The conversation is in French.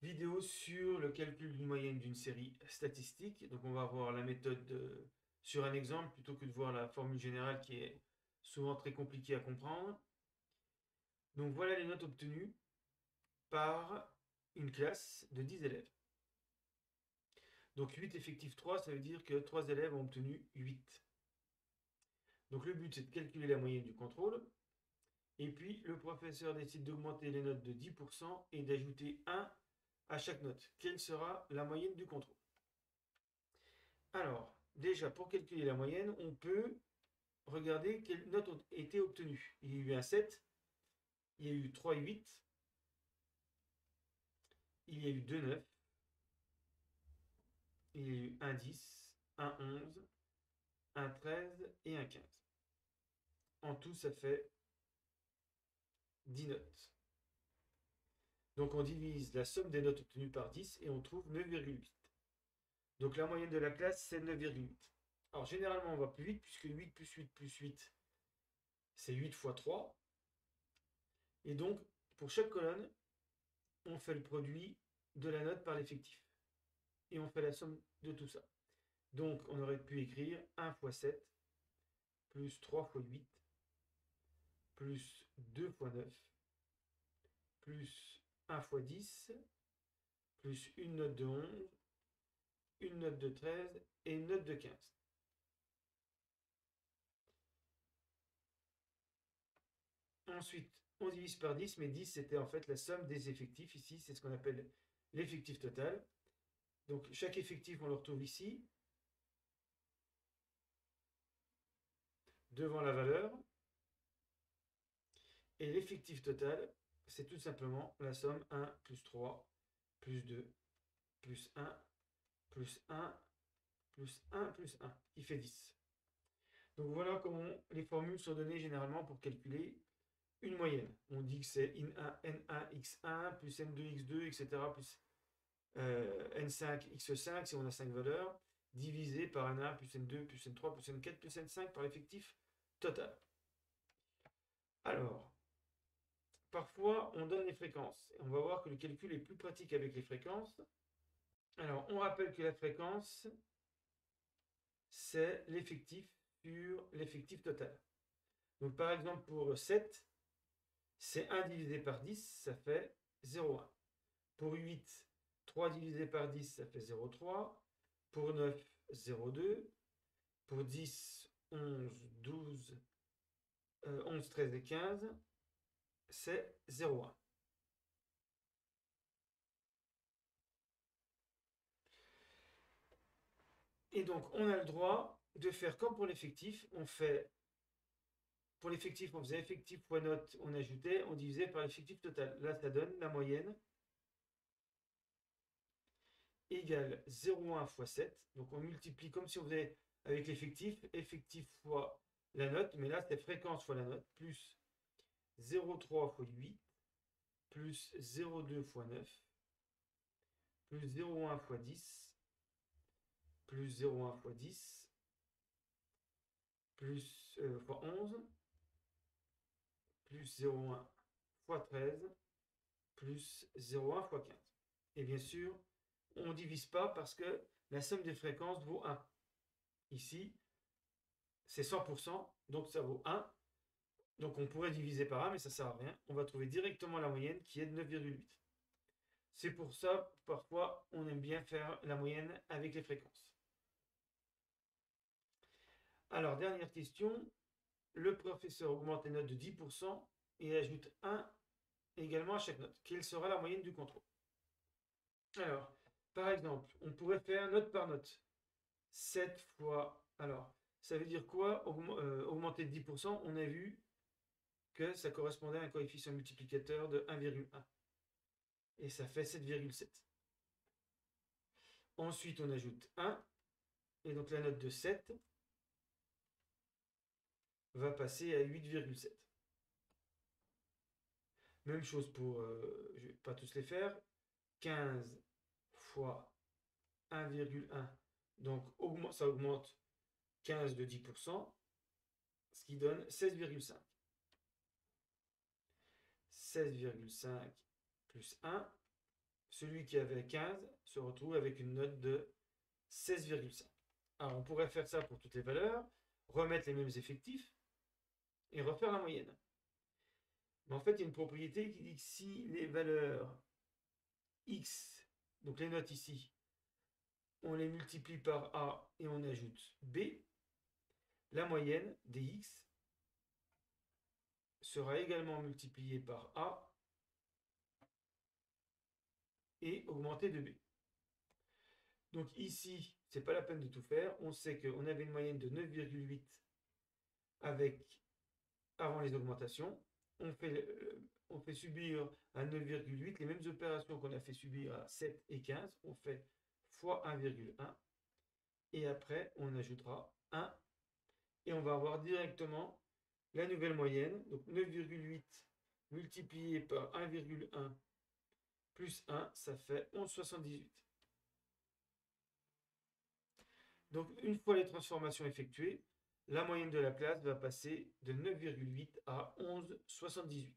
Vidéo sur le calcul d'une moyenne d'une série statistique. Donc on va voir la méthode sur un exemple plutôt que de voir la formule générale qui est souvent très compliquée à comprendre. Donc voilà les notes obtenues par une classe de 10 élèves. Donc 8 effectif 3, ça veut dire que 3 élèves ont obtenu 8. Donc le but c'est de calculer la moyenne du contrôle. Et puis le professeur décide d'augmenter les notes de 10% et d'ajouter 1 à chaque note. Quelle sera la moyenne du contrôle? Alors, déjà, pour calculer la moyenne, on peut regarder quelles notes ont été obtenues. Il y a eu un 7, il y a eu 3 8, il y a eu 2 9, il y a eu un 10, un 11, un 13 et un 15. En tout, ça fait 10 notes. Donc on divise la somme des notes obtenues par 10 et on trouve 9,8. Donc la moyenne de la classe, c'est 9,8. Alors généralement, on va plus vite puisque 8 plus 8 plus 8, c'est 8 fois 3. Et donc, pour chaque colonne, on fait le produit de la note par l'effectif. Et on fait la somme de tout ça. Donc, on aurait pu écrire 1 fois 7, plus 3 fois 8, plus 2 fois 9, plus 1 fois 10, plus une note de 11, une note de 13 et une note de 15. Ensuite, on divise par 10, mais 10 c'était en fait la somme des effectifs. Ici, c'est ce qu'on appelle l'effectif total. Donc, chaque effectif, on le retrouve ici, devant la valeur. Et l'effectif total, c'est tout simplement la somme 1 plus 3 plus 2 plus 1 plus 1 plus 1 plus 1 qui fait 10. Donc voilà comment les formules sont données généralement pour calculer une moyenne. On dit que c'est N1, N1 x1 plus N2 x2, etc. plus N5 x5 si on a 5 valeurs, divisé par N1 plus N2 plus N3 plus N4 plus N5 par l'effectif total. Alors, parfois, on donne les fréquences. On va voir que le calcul est plus pratique avec les fréquences. Alors, on rappelle que la fréquence, c'est l'effectif sur l'effectif total. Donc, par exemple, pour 7, c'est 1 divisé par 10, ça fait 0,1. Pour 8, 3 divisé par 10, ça fait 0,3. Pour 9, 0,2. Pour 10, 11, 12, 11, 13 et 15, c'est 0,1. Et donc, on a le droit de faire comme pour l'effectif. Pour l'effectif, on faisait effectif fois note, on ajoutait, on divisait par l'effectif total. Là, ça donne la moyenne égale 0,1 fois 7. Donc, on multiplie comme si on faisait avec l'effectif, effectif fois la note, mais là, c'est fréquence fois la note, plus 0,3 fois 8, plus 0,2 fois 9, plus 0,1 fois 10, plus 0,1 fois 10, plus fois 11, plus 0,1 fois 13, plus 0,1 fois 15. Et bien sûr, on ne divise pas parce que la somme des fréquences vaut 1. Ici, c'est 100%, donc ça vaut 1. Donc on pourrait diviser par 1, mais ça ne sert à rien. On va trouver directement la moyenne qui est de 9,8. C'est pour ça, parfois, on aime bien faire la moyenne avec les fréquences. Alors, dernière question. Le professeur augmente les notes de 10% et ajoute 1 également à chaque note. Quelle sera la moyenne du contrôle? Alors, par exemple, on pourrait faire note par note. 7 fois... Alors, ça veut dire quoi augmenter de 10%? On a vu que ça correspondait à un coefficient multiplicateur de 1,1. Et ça fait 7,7. Ensuite, on ajoute 1. Et donc la note de 7 va passer à 8,7. Même chose pour... je ne vais pas tous les faire. 15 fois 1,1. Donc ça augmente 15 de 10%, ce qui donne 16,5. 16,5 plus 1 celui qui avait 15 se retrouve avec une note de 16,5. Alors on pourrait faire ça pour toutes les valeurs, remettre les mêmes effectifs et refaire la moyenne. Mais en fait, il y a une propriété qui dit que si les valeurs x, donc les notes ici, on les multiplie par a et on ajoute b, la moyenne des x sera également multipliée par a et augmentée de b. Donc ici, c'est pas la peine de tout faire. On sait qu'on avait une moyenne de 9,8 avant les augmentations. On fait subir à 9,8 les mêmes opérations qu'on a fait subir à 7 et 15. On fait fois 1,1. Et après, on ajoutera 1. Et on va avoir directement la nouvelle moyenne. Donc 9,8 multiplié par 1,1 plus 1, ça fait 11,78. Donc une fois les transformations effectuées, la moyenne de la classe va passer de 9,8 à 11,78.